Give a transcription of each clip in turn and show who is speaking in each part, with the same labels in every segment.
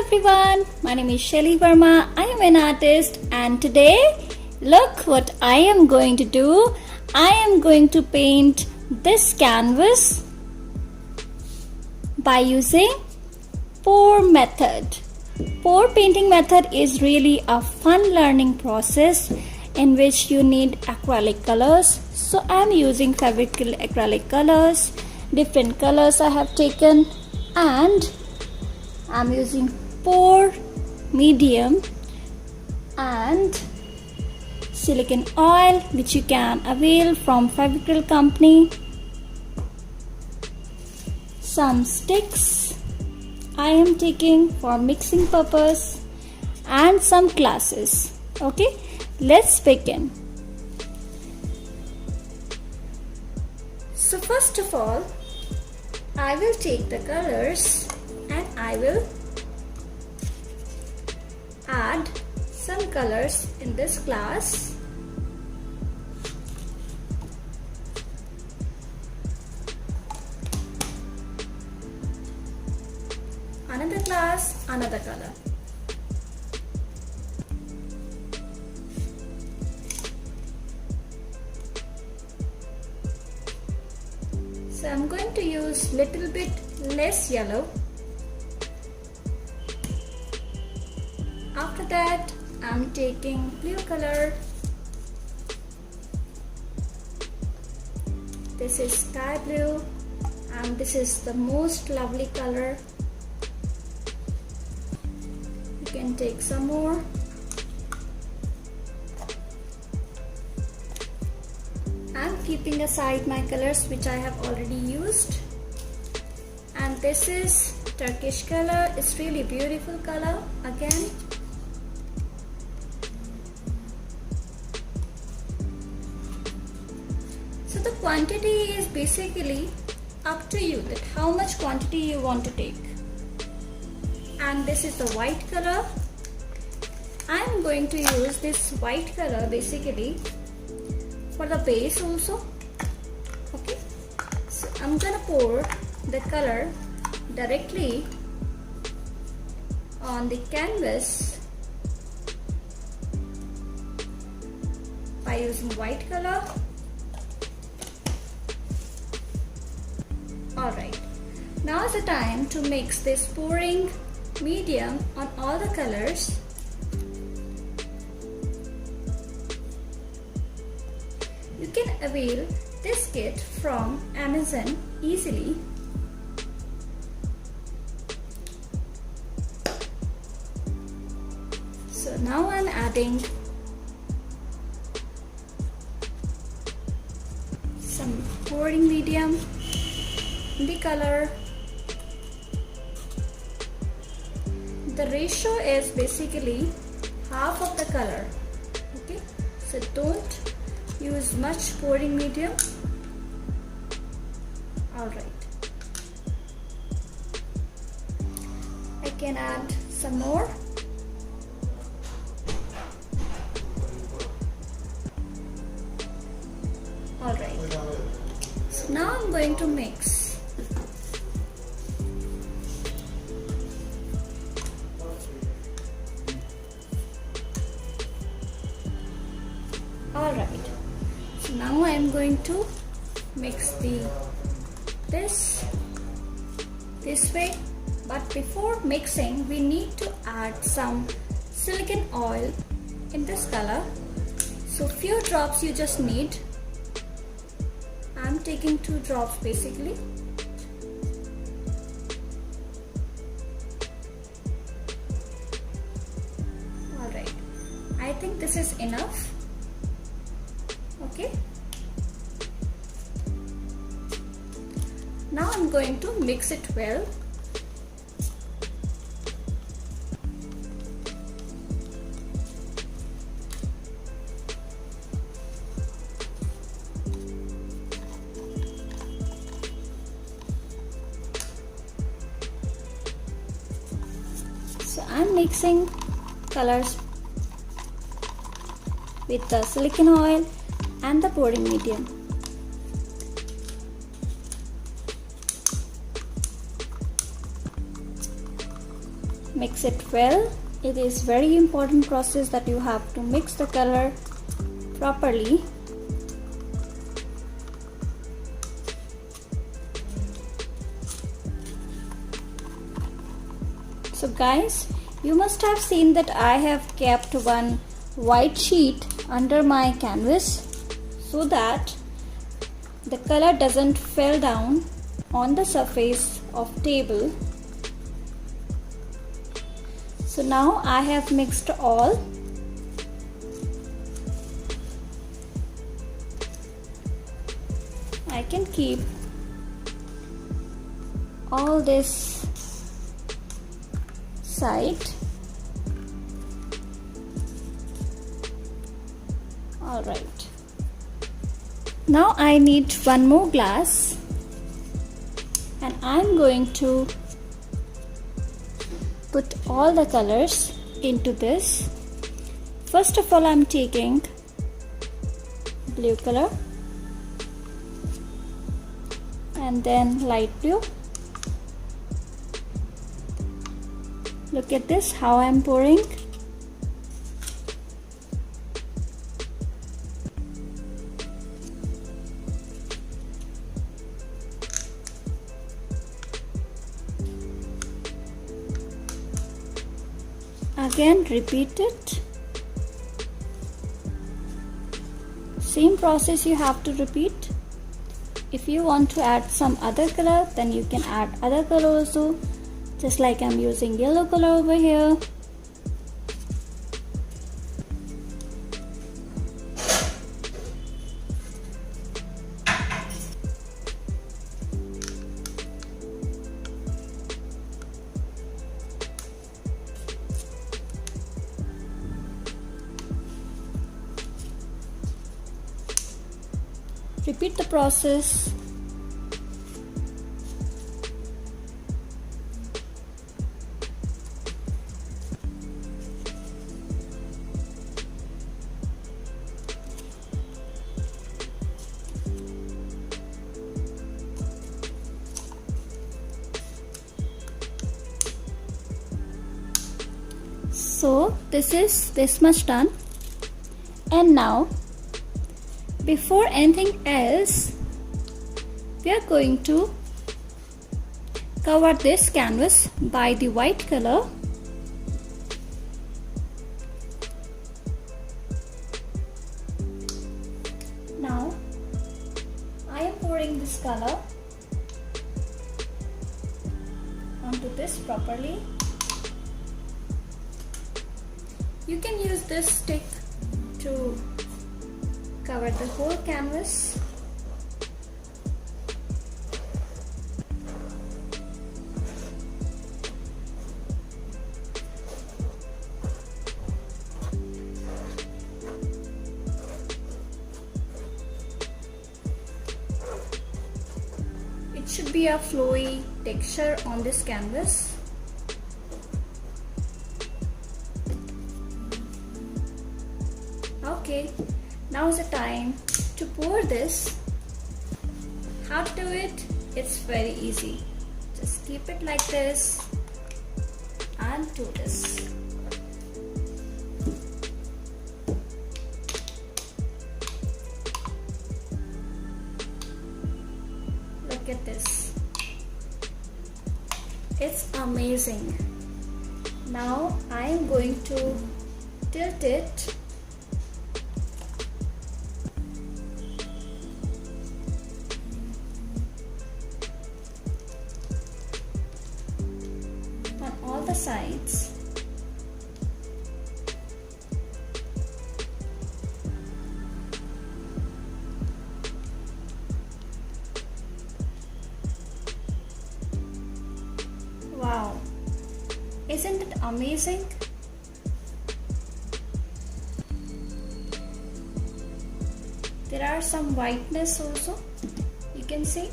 Speaker 1: everyone, my name is Shaily Verma. I am an artist and today look what I am going to do. I am going to paint this canvas by using pour method. Pour painting method is really a fun learning process in which you need acrylic colors. So I am using fabrical acrylic colors. Different colors I have taken and I am using pour medium and silicone oil which you can avail from fabrical company. Some sticks I am taking for mixing purpose and some glasses. Okay, let's begin. So first of all, I will take the colors and I will add some colors in this glass. Another glass, another color. So I'm going to use little bit less yellow. After that, I'm taking blue color. This is sky blue and this is the most lovely color. You can take some more. I'm keeping aside my colors which I have already used. And this is Turkish color. It's really beautiful color again. So the quantity is basically up to you that how much quantity you want to take. And this is the white color. I am going to use this white color basically for the base also. Okay, so I'm gonna pour the color directly on the canvas by using white color. Alright, now is the time to mix this pouring medium on all the colors. You can avail this kit from Amazon easily. So now I'm adding some pouring medium in the color. The ratio is basically half of the color. Okay, so don't use much pouring medium. Alright, I can add some more. Alright, so now I'm going to mix. Alright, so now I am going to mix this way, but before mixing we need to add some silicone oil in this color. So few drops you just need. I'm taking 2 drops basically. Alright, I think this is enough. Okay, now I'm going to mix it well. So I'm mixing colors with the silicone oil and the pouring medium. Mix it well. It is very important process that you have to mix the color properly. So guys, you must have seen that I have kept one white sheet under my canvas so that the color doesn't fall down on the surface of table. So now I have mixed all. I can keep all this side. All right. Now I need one more glass and I'm going to put all the colors into this. First of all, I'm taking blue color and then light blue. Look at this, how I'm pouring. Again, repeat it. Same process you have to repeat. If you want to add some other color, then you can add other color also. Just like I'm using yellow color over here. Repeat the process. So this is this much done, and now before anything else we are going to cover this canvas by the white color. Now I am pouring this color onto this properly. You can use this stick to cover the whole canvas. It should be a flowy texture on this canvas. Okay, now is the time to pour this. How to do it? It's very easy. Just keep it like this and do this. Look at this. It's amazing. Now I am going to tilt it . All the sides. Wow, isn't it amazing? There are some whiteness also, you can see.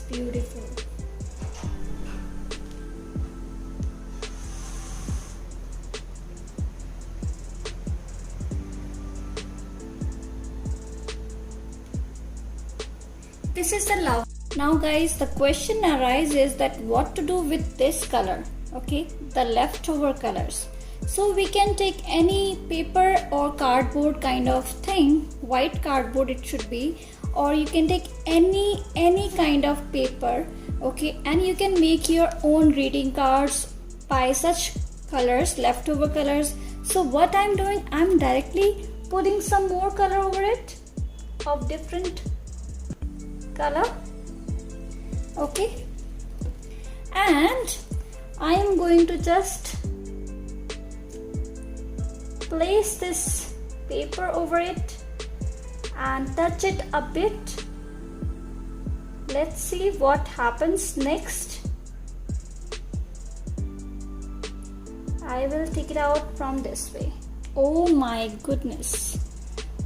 Speaker 1: Beautiful. This is the love. Now guys, the question arises that what to do with this color, okay, the leftover colors. So we can take any paper or cardboard kind of thing, white cardboard it should be, or you can take any kind of paper, okay, and you can make your own greeting cards by such colors, leftover colors. So what I'm doing, I'm directly putting some more color over it of different color, okay, and I am going to just place this paper over it and touch it a bit. Let's see what happens next. I will take it out from this way. Oh my goodness,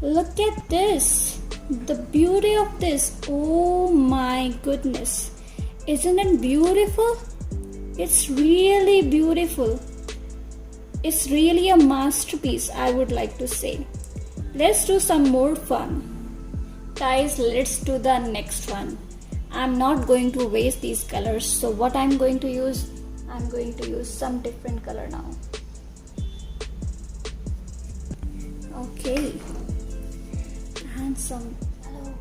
Speaker 1: look at this, the beauty of this. Oh my goodness, isn't it beautiful? It's really beautiful. It's really a masterpiece, I would like to say. Let's do some more fun. Guys, let's do the next one. I'm not going to waste these colors, so what I'm going to use, I'm going to use some different color now. Okay, and some yellow.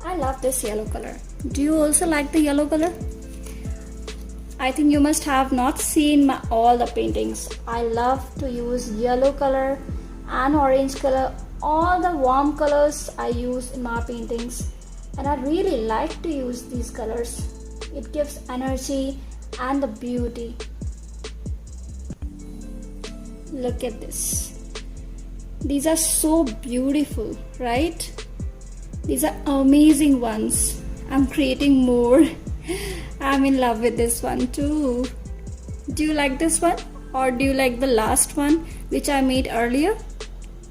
Speaker 1: I love this yellow color. Do you also like the yellow color? I think you must have not seen all the paintings. I love to use yellow color and orange color, all the warm colors I use in my paintings, and I really like to use these colors. It gives energy and the beauty. Look at this. These are so beautiful, right? These are amazing ones. I'm creating more. I'm in love with this one too. Do you like this one, or do you like the last one which I made earlier?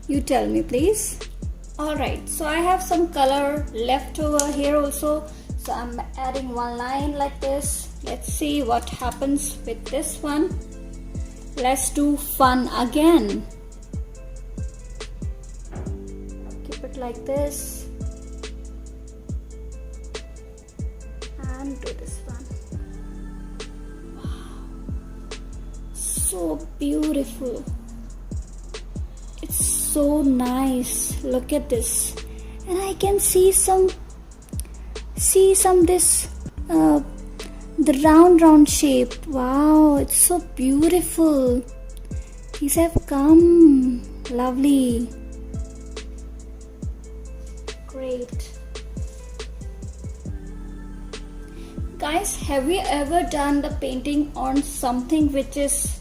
Speaker 1: You tell me please. Alright, so I have some color left over here also, so I'm adding one line like this. Let's see what happens with this one. Let's do fun again. Keep it like this and do this one. Wow, so beautiful. It's so nice. Look at this, and I can see some this the round shape. Wow, it's so beautiful. These have come. Lovely. Great. Guys, have you ever done the painting on something which is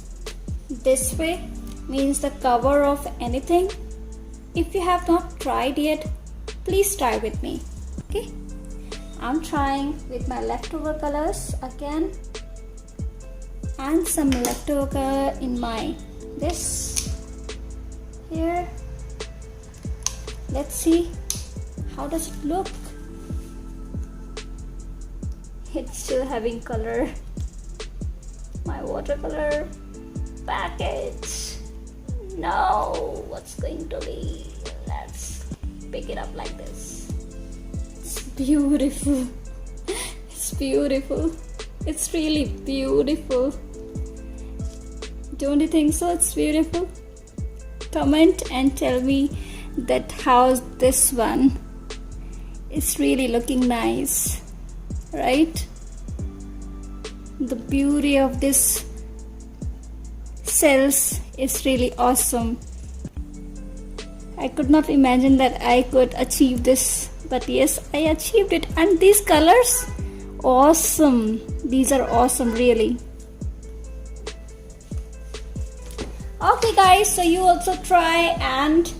Speaker 1: this way? Means the cover of anything? If you have not tried yet, please try with me. Okay? I'm trying with my leftover colors again, and some leftover color in my this here. Let's see how does it look. It's still having color. My watercolor package. No, what's going to be? Let's pick it up like this. It's beautiful. It's beautiful. It's really beautiful. Don't you think so? It's beautiful. Comment and tell me that how's this one. It's really looking nice, right? The beauty of this cells is really awesome. I could not imagine that I could achieve this, but yes, I achieved it. And these colors, awesome. These are awesome, really. Okay guys, so you also try and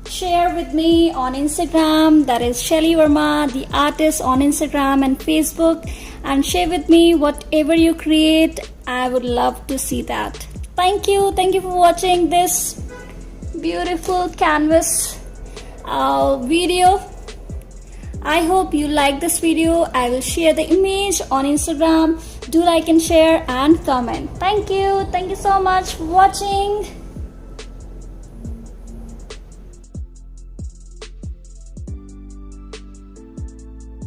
Speaker 1: share with me on Instagram, that is Shaily Verma, the artist, on Instagram and Facebook, and share with me whatever you create. I would love to see that. Thank you for watching this beautiful canvas video. I hope you like this video. I will share the image on Instagram. Do like and share and comment. Thank you so much for watching.